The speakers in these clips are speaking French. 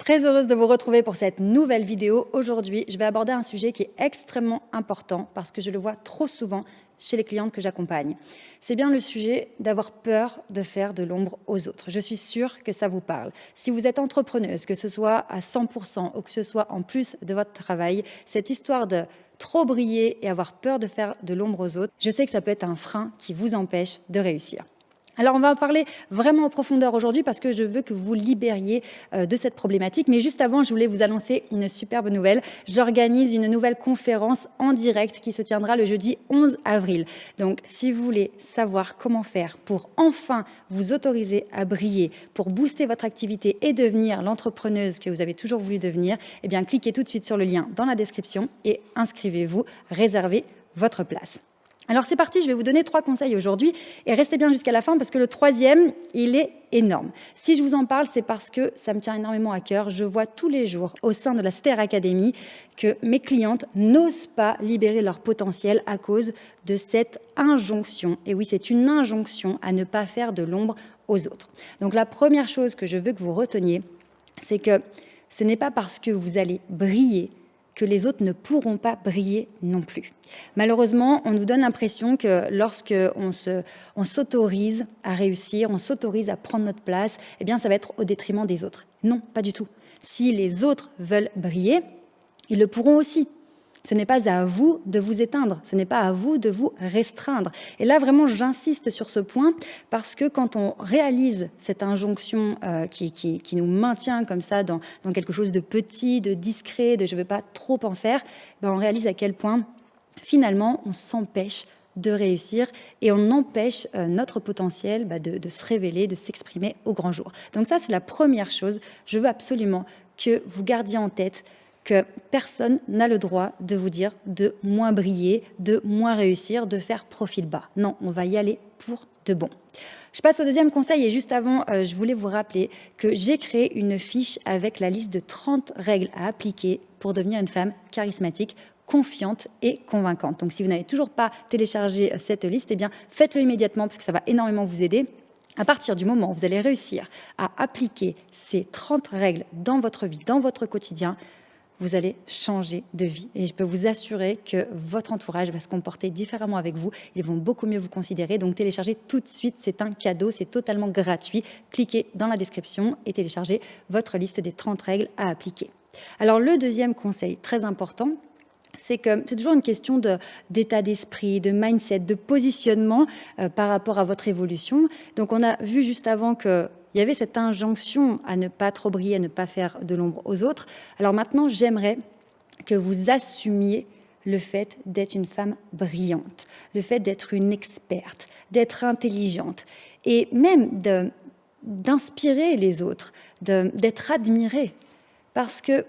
Très heureuse de vous retrouver pour cette nouvelle vidéo. Aujourd'hui, je vais aborder un sujet qui est extrêmement important parce que je le vois trop souvent chez les clientes que j'accompagne. C'est bien le sujet d'avoir peur de faire de l'ombre aux autres. Je suis sûre que ça vous parle. Si vous êtes entrepreneuse, que ce soit à 100% ou que ce soit en plus de votre travail, cette histoire de trop briller et avoir peur de faire de l'ombre aux autres, je sais que ça peut être un frein qui vous empêche de réussir. Alors, on va en parler vraiment en profondeur aujourd'hui parce que je veux que vous vous libériez de cette problématique. Mais juste avant, je voulais vous annoncer une superbe nouvelle. J'organise une nouvelle conférence en direct qui se tiendra le jeudi 11 avril. Donc, si vous voulez savoir comment faire pour enfin vous autoriser à briller, pour booster votre activité et devenir l'entrepreneuse que vous avez toujours voulu devenir, eh bien, cliquez tout de suite sur le lien dans la description et inscrivez-vous, réservez votre place. Alors c'est parti, je vais vous donner 3 conseils aujourd'hui et restez bien jusqu'à la fin parce que le troisième, il est énorme. Si je vous en parle, c'est parce que ça me tient énormément à cœur. Je vois tous les jours au sein de la Ster Academy que mes clientes n'osent pas libérer leur potentiel à cause de cette injonction. Et oui, c'est une injonction à ne pas faire de l'ombre aux autres. Donc la première chose que je veux que vous reteniez, c'est que ce n'est pas parce que vous allez briller que les autres ne pourront pas briller non plus. Malheureusement, on nous donne l'impression que lorsqu'on s'autorise à réussir, on s'autorise à prendre notre place, eh bien ça va être au détriment des autres. Non, pas du tout. Si les autres veulent briller, ils le pourront aussi. Ce n'est pas à vous de vous éteindre, ce n'est pas à vous de vous restreindre. Et là, vraiment, j'insiste sur ce point parce que quand on réalise cette injonction qui nous maintient comme ça dans quelque chose de petit, de discret, de je ne veux pas trop en faire, ben on réalise à quel point, finalement, on s'empêche de réussir et on empêche notre potentiel de se révéler, de s'exprimer au grand jour. Donc ça, c'est la première chose. Je veux absolument que vous gardiez en tête que personne n'a le droit de vous dire de moins briller, de moins réussir, de faire profil bas. Non, on va y aller pour de bon. Je passe au deuxième conseil et juste avant, je voulais vous rappeler que j'ai créé une fiche avec la liste de 30 règles à appliquer pour devenir une femme charismatique, confiante et convaincante. Donc si vous n'avez toujours pas téléchargé cette liste, eh bien faites-le immédiatement parce que ça va énormément vous aider. À partir du moment où vous allez réussir à appliquer ces 30 règles dans votre vie, dans votre quotidien, vous allez changer de vie. Et je peux vous assurer que votre entourage va se comporter différemment avec vous. Ils vont beaucoup mieux vous considérer. Donc, téléchargez tout de suite. C'est un cadeau. C'est totalement gratuit. Cliquez dans la description et téléchargez votre liste des 30 règles à appliquer. Alors, le deuxième conseil très important, c'est que c'est toujours une question d'état d'esprit, de mindset, de positionnement par rapport à votre évolution. Donc, on a vu juste avant qu'il y avait cette injonction à ne pas trop briller, à ne pas faire de l'ombre aux autres. Alors maintenant, j'aimerais que vous assumiez le fait d'être une femme brillante, le fait d'être une experte, d'être intelligente et même d'inspirer les autres, d'être admirée. Parce que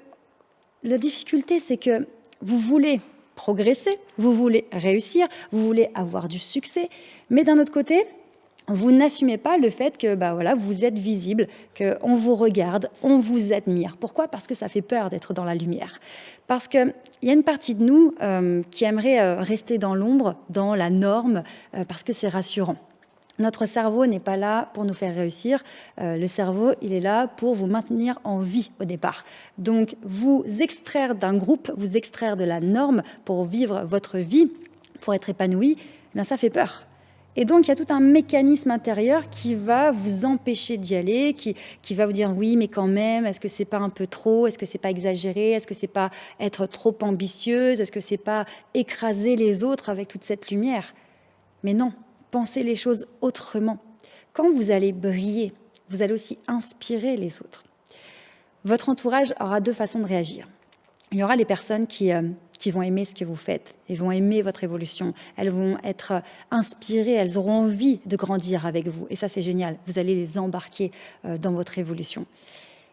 la difficulté, c'est que vous voulez progresser, vous voulez réussir, vous voulez avoir du succès, mais d'un autre côté, vous n'assumez pas le fait que vous êtes visible, qu'on vous regarde, on vous admire. Pourquoi ? Parce que ça fait peur d'être dans la lumière. Parce qu'il y a une partie de nous qui aimerait rester dans l'ombre, dans la norme, parce que c'est rassurant. Notre cerveau n'est pas là pour nous faire réussir. Le cerveau, il est là pour vous maintenir en vie au départ. Donc, vous extraire d'un groupe, vous extraire de la norme pour vivre votre vie, pour être épanoui, ça fait peur. Et donc, il y a tout un mécanisme intérieur qui va vous empêcher d'y aller, qui va vous dire oui, mais quand même, est-ce que c'est pas un peu trop ? Est-ce que c'est pas exagéré ? Est-ce que c'est pas être trop ambitieuse ? Est-ce que c'est pas écraser les autres avec toute cette lumière ? Mais non, pensez les choses autrement. Quand vous allez briller, vous allez aussi inspirer les autres. Votre entourage aura 2 façons de réagir. Il y aura les personnes qui vont aimer ce que vous faites, elles vont aimer votre évolution, elles vont être inspirées, elles auront envie de grandir avec vous. Et ça, c'est génial, vous allez les embarquer dans votre évolution.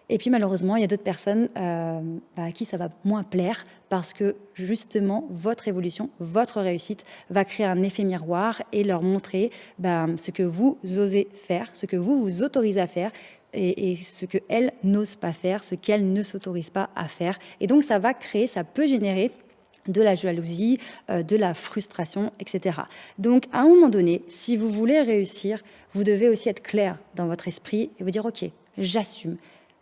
Et puis malheureusement, il y a d'autres personnes à qui ça va moins plaire parce que justement, votre évolution, votre réussite va créer un effet miroir et leur montrer ce que vous osez faire, ce que vous vous autorisez à faire et ce qu'elles n'osent pas faire, ce qu'elles ne s'autorisent pas à faire. Et donc, ça peut générer de la jalousie, de la frustration, etc. Donc, à un moment donné, si vous voulez réussir, vous devez aussi être clair dans votre esprit et vous dire « Ok, j'assume ».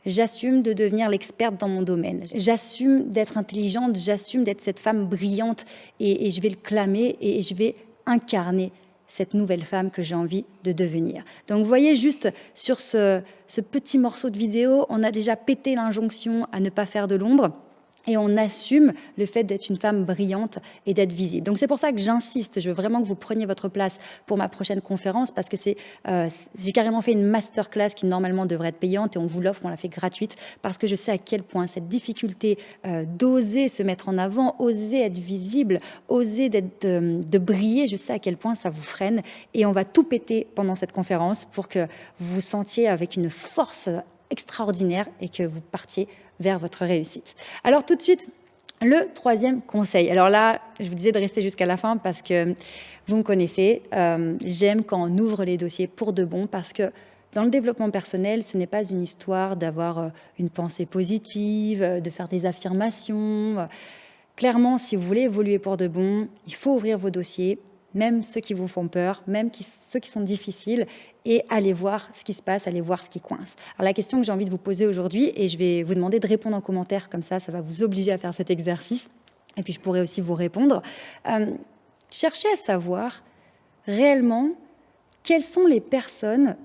J'assume de devenir l'experte dans mon domaine. J'assume d'être intelligente, j'assume d'être cette femme brillante et je vais le clamer et je vais incarner cette nouvelle femme que j'ai envie de devenir. Donc vous voyez, juste sur ce petit morceau de vidéo, on a déjà pété l'injonction à ne pas faire de l'ombre. Et on assume le fait d'être une femme brillante et d'être visible. Donc c'est pour ça que j'insiste, je veux vraiment que vous preniez votre place pour ma prochaine conférence, parce que j'ai carrément fait une masterclass qui normalement devrait être payante et on vous l'offre, on la fait gratuite, parce que je sais à quel point cette difficulté d'oser se mettre en avant, oser être visible, oser de briller, je sais à quel point ça vous freine. Et on va tout péter pendant cette conférence pour que vous vous sentiez avec une force extraordinaire et que vous partiez vers votre réussite. Alors tout de suite, le troisième conseil. Alors là, je vous disais de rester jusqu'à la fin parce que vous me connaissez. J'aime quand on ouvre les dossiers pour de bon, parce que dans le développement personnel, ce n'est pas une histoire d'avoir une pensée positive, de faire des affirmations. Clairement, si vous voulez évoluer pour de bon, il faut ouvrir vos dossiers, même ceux qui vous font peur, même ceux qui sont difficiles, et aller voir ce qui se passe, aller voir ce qui coince. Alors la question que j'ai envie de vous poser aujourd'hui, et je vais vous demander de répondre en commentaire, comme ça va vous obliger à faire cet exercice, et puis je pourrai aussi vous répondre. Cherchez à savoir réellement quelles sont les personnes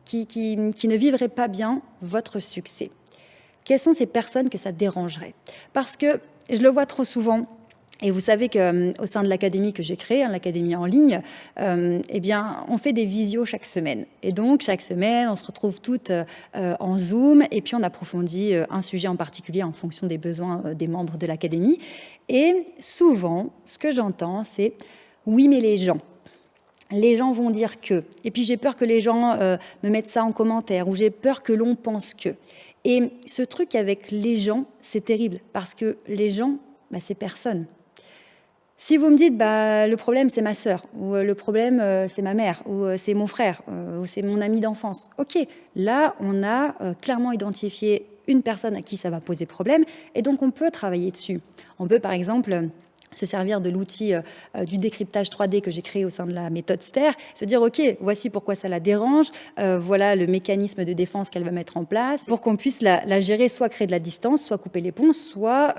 qui ne vivraient pas bien votre succès. Quelles sont ces personnes que ça dérangerait? Parce que je le vois trop souvent. Et vous savez qu'au sein de l'académie que j'ai créée, l'académie en ligne, eh bien, on fait des visios chaque semaine. Et donc, chaque semaine, on se retrouve toutes en Zoom et puis on approfondit un sujet en particulier en fonction des besoins des membres de l'académie. Et souvent, ce que j'entends, c'est « oui, mais les gens vont dire que ». Et puis, j'ai peur que les gens me mettent ça en commentaire, ou j'ai peur que l'on pense que. Et ce truc avec les gens, c'est terrible, parce que les gens, c'est personne. Si vous me dites, le problème, c'est ma sœur, ou le problème, c'est ma mère, ou c'est mon frère, ou c'est mon ami d'enfance. OK, là, on a clairement identifié une personne à qui ça va poser problème, et donc on peut travailler dessus. On peut, par exemple, se servir de l'outil du décryptage 3D que j'ai créé au sein de la méthode STER, se dire, OK, voici pourquoi ça la dérange, voilà le mécanisme de défense qu'elle va mettre en place, pour qu'on puisse la gérer, soit créer de la distance, soit couper les ponts, soit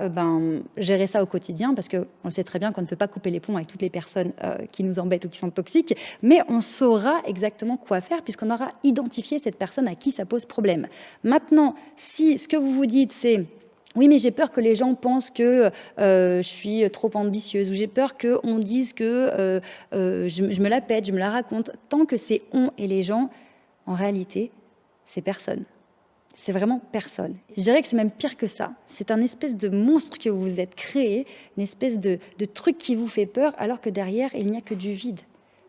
gérer ça au quotidien, parce qu'on sait très bien qu'on ne peut pas couper les ponts avec toutes les personnes qui nous embêtent ou qui sont toxiques, mais on saura exactement quoi faire, puisqu'on aura identifié cette personne à qui ça pose problème. Maintenant, si ce que vous vous dites, c'est oui, mais j'ai peur que les gens pensent que je suis trop ambitieuse, ou j'ai peur qu'on dise que je me la pète, je me la raconte. Tant que c'est on et les gens, en réalité, c'est personne. C'est vraiment personne. Je dirais que c'est même pire que ça. C'est un espèce de monstre que vous vous êtes créé, une espèce de truc qui vous fait peur, alors que derrière, il n'y a que du vide.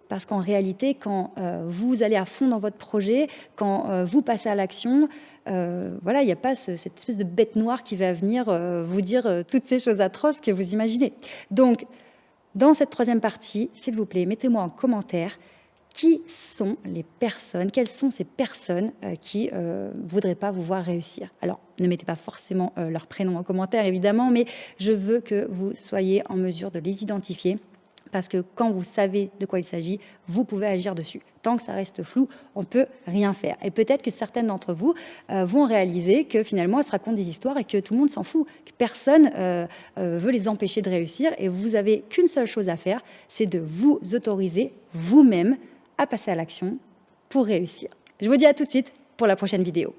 Parce qu'en réalité, quand vous allez à fond dans votre projet, quand vous passez à l'action, il n'y a pas cette espèce de bête noire qui va venir vous dire toutes ces choses atroces que vous imaginez. Donc, dans cette troisième partie, s'il vous plaît, mettez-moi en commentaire qui sont les personnes, quelles sont ces personnes qui ne voudraient pas vous voir réussir. Alors, ne mettez pas forcément leur prénom en commentaire, évidemment, mais je veux que vous soyez en mesure de les identifier. Parce que quand vous savez de quoi il s'agit, vous pouvez agir dessus. Tant que ça reste flou, on ne peut rien faire. Et peut-être que certaines d'entre vous vont réaliser que finalement, elles se racontent des histoires et que tout le monde s'en fout, que personne veut les empêcher de réussir. Et vous n'avez qu'une seule chose à faire, c'est de vous autoriser vous-même à passer à l'action pour réussir. Je vous dis à tout de suite pour la prochaine vidéo.